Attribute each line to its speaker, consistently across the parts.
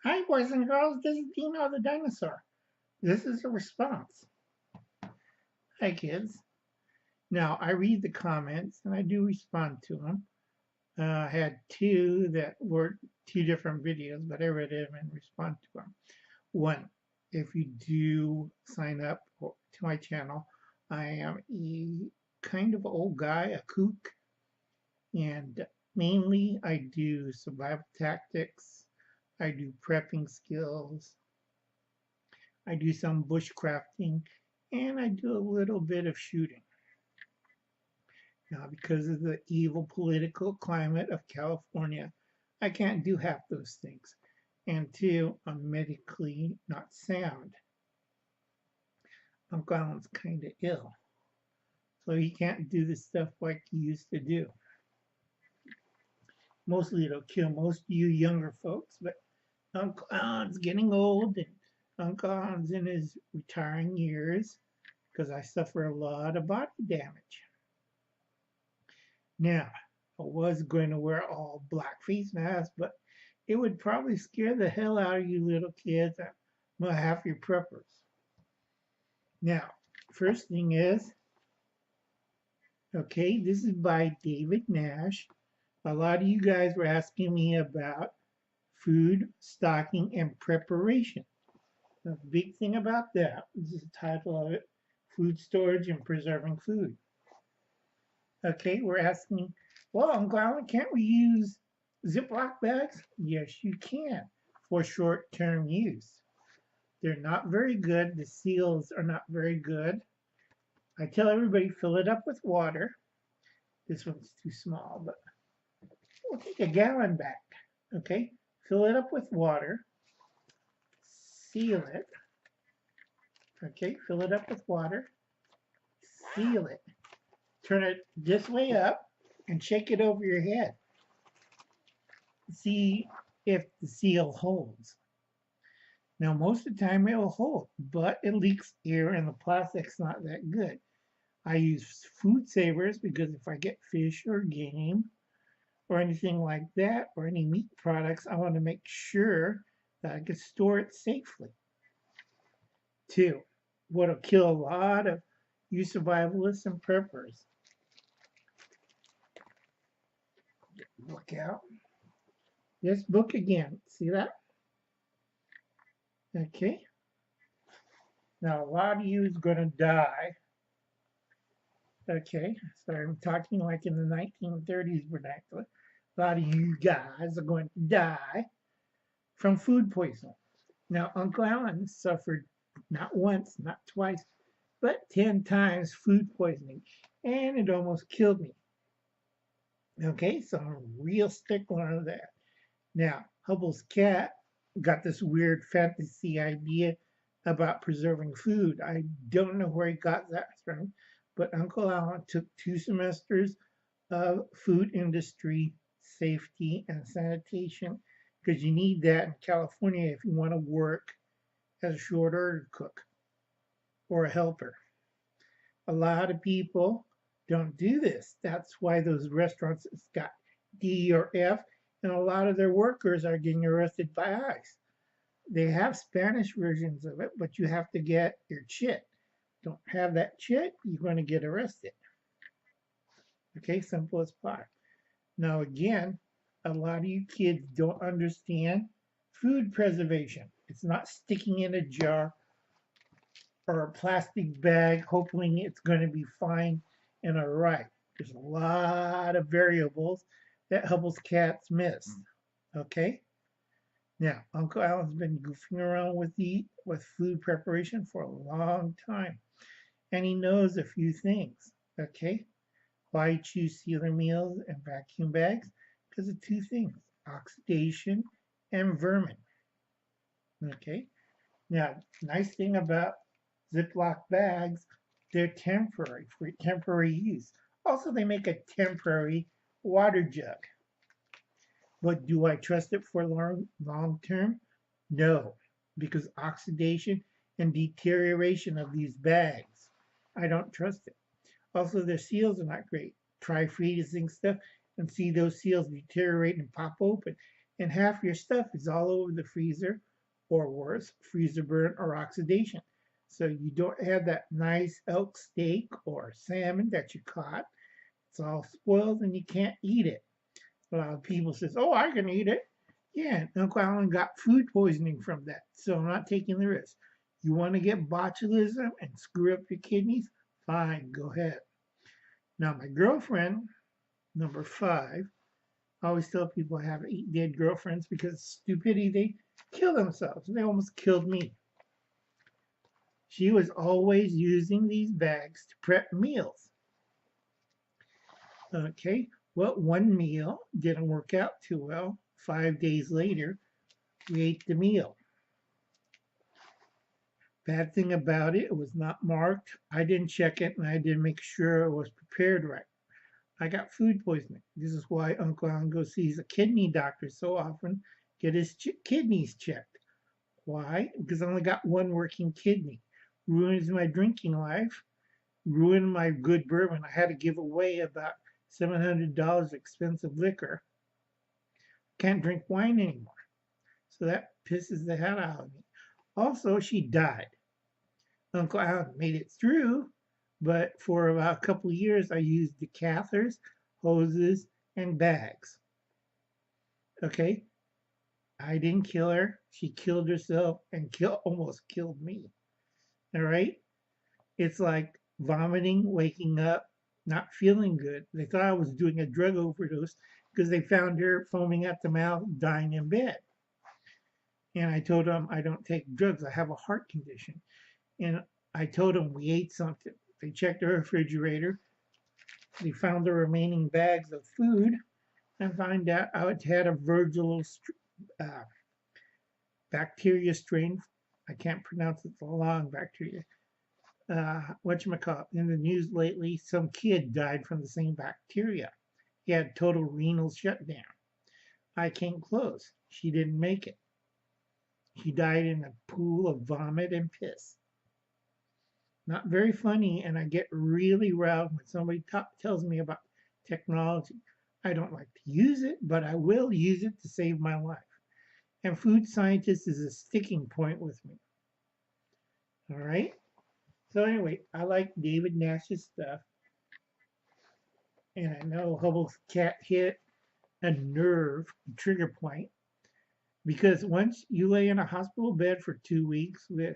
Speaker 1: Hi, boys and girls. This is Dino the dinosaur. This is a response. Hi, kids. Now, I read the comments and I do respond to them. I had two that were two different videos, but I read them and respond to them. One, if you do sign up to my channel, I am a kind of old guy, a kook, and mainly I do survival tactics, I do prepping skills, I do some bushcrafting, and I do a little bit of shooting. Now, because of the evil political climate of California, I can't do half those things. And two, I'm medically not sound. Uncle Alan's kind of ill, so he can't do the stuff like he used to do. Mostly it'll kill most of you younger folks, but Uncle Alan's getting old and Uncle Alan's in his retiring years because I suffer a lot of body damage. Now, I was going to wear all black face masks, but it would probably scare the hell out of you little kids and well, half your preppers. Now, first thing is, okay, this is by David Nash. A lot of you guys were asking me about food, stocking, and preparation. The big thing about that is the title of it, Food Storage and Preserving Food. Okay, we're asking, well, Uncle Alan, can't we use Ziploc bags? Yes, you can for short-term use. They're not very good. The seals are not very good. I tell everybody fill it up with water. This one's too small, but we'll take a gallon bag. Okay, fill it up with water. Seal it. Okay, fill it up with water. Seal it. Turn it this way up and shake it over your head. See if the seal holds. Now, most of the time it will hold, but it leaks air and the plastic's not that good. I use food savers because if I get fish or game or anything like that or any meat products, I want to make sure that I can store it safely. Two, what'll kill a lot of you survivalists and preppers. Look out. This book again. See that? Okay. Now, a lot of you is going to die. Okay. So I'm talking like in the 1930s vernacular. A lot of you guys are going to die from food poisoning. Now, Uncle Alan suffered not once, not twice, but 10 times food poisoning, and it almost killed me. Okay, so I'm a real stickler on that. Now, Hubble's cat got this weird fantasy idea about preserving food. I don't know where he got that from, but Uncle Alan took 2 semesters of food industry safety and sanitation because you need that in California if you want to work as a short order cook or a helper. A lot of people don't do this. That's why those restaurants got D or F, and a lot of their workers are getting arrested by ICE. They have Spanish versions of it, but you have to get your chit. Don't have that chit, you're going to get arrested. Okay, simple as pie. Now again, a lot of you kids don't understand food preservation. It's not sticking in a jar or a plastic bag hoping it's going to be fine and all right. There's a lot of variables that Hubble's cats miss. Okay? Now, Uncle Alan's been goofing around with food preparation for a long time, and he knows a few things. Okay? Why choose sealer meals and vacuum bags? Because of 2 things, oxidation and vermin. Okay? Now, nice thing about Ziploc bags, they're temporary, for temporary use. Also, they make a temporary water jug. But do I trust it for long term? No, because oxidation and deterioration of these bags, I don't trust it. Also, their seals are not great. Try freezing stuff and see those seals deteriorate and pop open. and half your stuff is all over the freezer, or worse, freezer burn or oxidation. So you don't have that nice elk steak or salmon that you caught. It's all spoiled and you can't eat it. A lot of people says, "Oh, I can eat it." Yeah, Uncle Alan got food poisoning from that, so I'm not taking the risk. You want to get botulism and screw up your kidneys? Fine, go ahead. Now, my girlfriend, number 5, I always tell people I have 8 dead girlfriends because stupidity, they kill themselves. They almost killed me. She was always using these bags to prep meals. Okay, well, one meal didn't work out too well. 5 days later, we ate the meal. Bad thing about it, it was not marked. I didn't check it and I didn't make sure it was prepared right. I got food poisoning. This is why Uncle Alan goes sees a kidney doctor so often, get his kidneys checked. Why? Because I only got one working kidney. Ruins my drinking life, ruined my good bourbon. I had to give away about $700 expensive liquor. Can't drink wine anymore. So that pisses the hell out of me. Also, she died. Uncle Alan made it through, but for about a couple of years, I used the catheters, hoses, and bags. Okay, I didn't kill her. She killed herself and almost killed me. All right, it's like vomiting, waking up, not feeling good. They thought I was doing a drug overdose because they found her foaming at the mouth, dying in bed. And I told them I don't take drugs. I have a heart condition. And I told them we ate something. They checked the refrigerator. They found the remaining bags of food and found out I had a Virgil uh, bacteria strain. I can't pronounce it, the long bacteria. Whatchamacallit, in the news lately, some kid died from the same bacteria. He had total renal shutdown. I came close. She didn't make it. She died in a pool of vomit and piss. Not very funny, and I get really riled when somebody tells me about technology. I don't like to use it, but I will use it to save my life. And food scientist is a sticking point with me. All right? So, anyway, I like David Nash's stuff, and I know Hubble's cat hit a nerve trigger point because once you lay in a hospital bed for 2 weeks with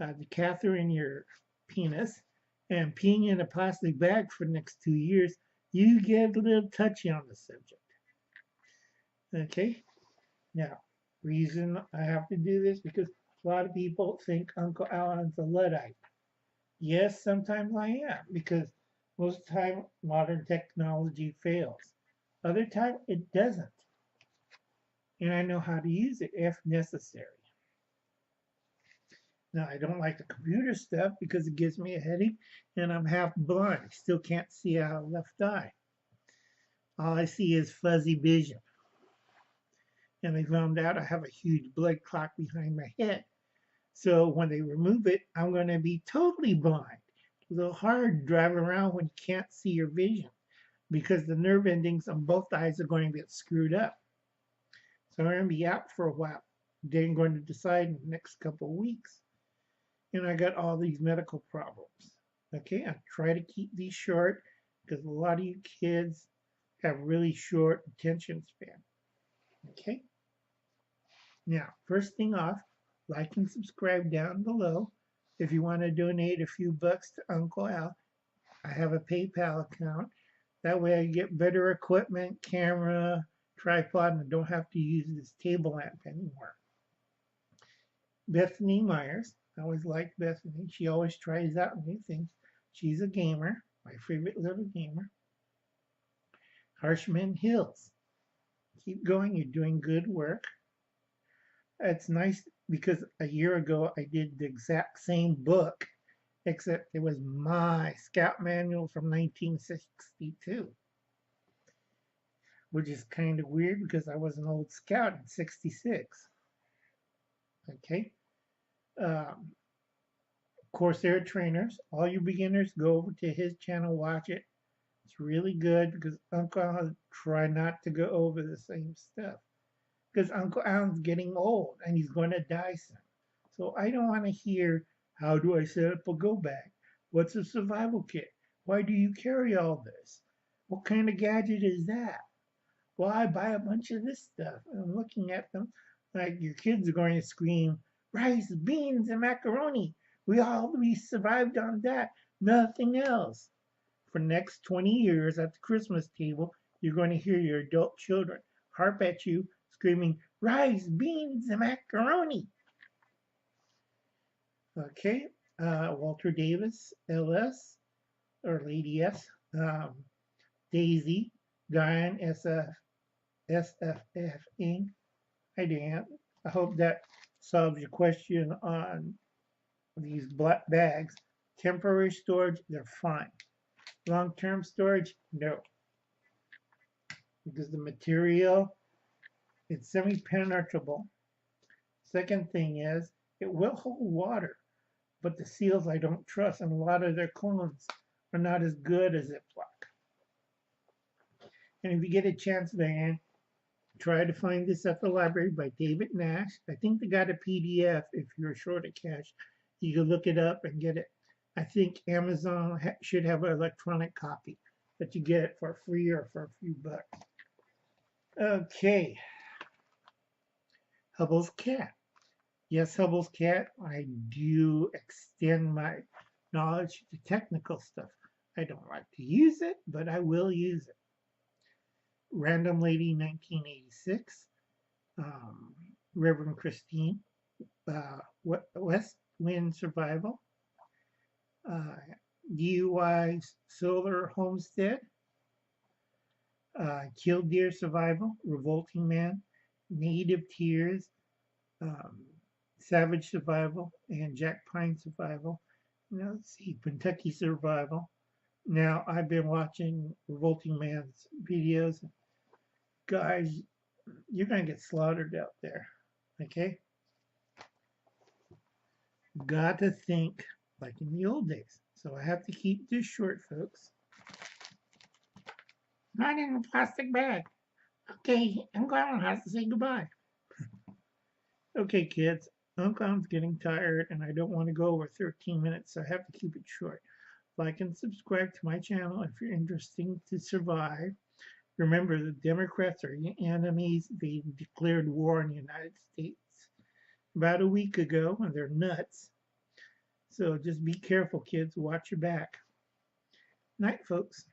Speaker 1: the catheter in your penis and peeing in a plastic bag for the next 2 years, you get a little touchy on the subject. Okay? Now, reason I have to do this because a lot of people think Uncle Alan's a Luddite. Yes, sometimes I am because most of the time modern technology fails. Other time it doesn't. And I know how to use it if necessary. Now, I don't like the computer stuff because it gives me a headache and I'm half blind. I still can't see out of the left eye. All I see is fuzzy vision. And they found out I have a huge blood clot behind my head. So when they remove it, I'm going to be totally blind. It's a little hard driving around when you can't see your vision because the nerve endings on both eyes are going to get screwed up. So I'm going to be out for a while. They're going to decide in the next couple of weeks. And I got all these medical problems. Okay, I try to keep these short because a lot of you kids have really short attention span. Okay, now first thing off, like and subscribe down below. If you want to donate a few bucks to Uncle Al, I have a PayPal account. That way I get better equipment, camera, tripod, and I don't have to use this table lamp anymore. Bethany Myers. I always liked Bethany. She always tries out new things. She's a gamer, my favorite little gamer. Harshman Hills. Keep going. You're doing good work. It's nice because a year ago I did the exact same book, except it was my scout manual from 1962, which is kind of weird because I was an old scout in 66. Okay. Corsair trainers, all you beginners, go over to his channel, watch it. It's really good because Uncle try not to go over the same stuff. because Uncle Alan's getting old and he's going to die soon. So I don't want to hear, how do I set up a go bag? What's a survival kit? Why do you carry all this? What kind of gadget is that? Well, I buy a bunch of this stuff. And I'm looking at them like your kids are going to scream, rice, beans, and macaroni. We survived on that, nothing else. For the next 20 years at the Christmas table, you're going to hear your adult children harp at you, screaming, rice, beans, and macaroni. Okay, Walter Davis, LS, or Lady S, Daisy, Diane, SFF Inc. Hi, Dan. I hope that solves your question on these black bags. Temporary storage, they're fine. Long-term storage, no. Because the material, it's semi-penetrable. Second thing is, it will hold water, but the seals I don't trust, and a lot of their clones are not as good as Ziploc. And if you get a chance, Diane, try to find this at the library by David Nash. I think they got a PDF if you're short of cash. You can look it up and get it. I think Amazon should have an electronic copy that you get it for free or for a few bucks. Okay. Hubble's cat. Yes, Hubble's cat. I do extend my knowledge to technical stuff. I don't like to use it, but I will use it. Random Lady 1986, Reverend Christine, West Wind Survival, DUI Solar Homestead, Killdeer Survival, Revolting Man, Native Tears, Savage Survival, and Jack Pine Survival. Now, let's see, Kentucky Survival. Now, I've been watching Revolting Man's videos. Guys, you're going to get slaughtered out there, okay? Got to think like in the old days. So I have to keep this short, folks. Not in a plastic bag. Okay, Uncle Alan has to say goodbye. Okay, kids, Uncle Alan's getting tired and I don't want to go over 13 minutes, so I have to keep it short. Like and subscribe to my channel if you're interested to survive. Remember, the Democrats are enemies. They declared war on the United States about a week ago, and they're nuts. So just be careful, kids. Watch your back. Night, folks.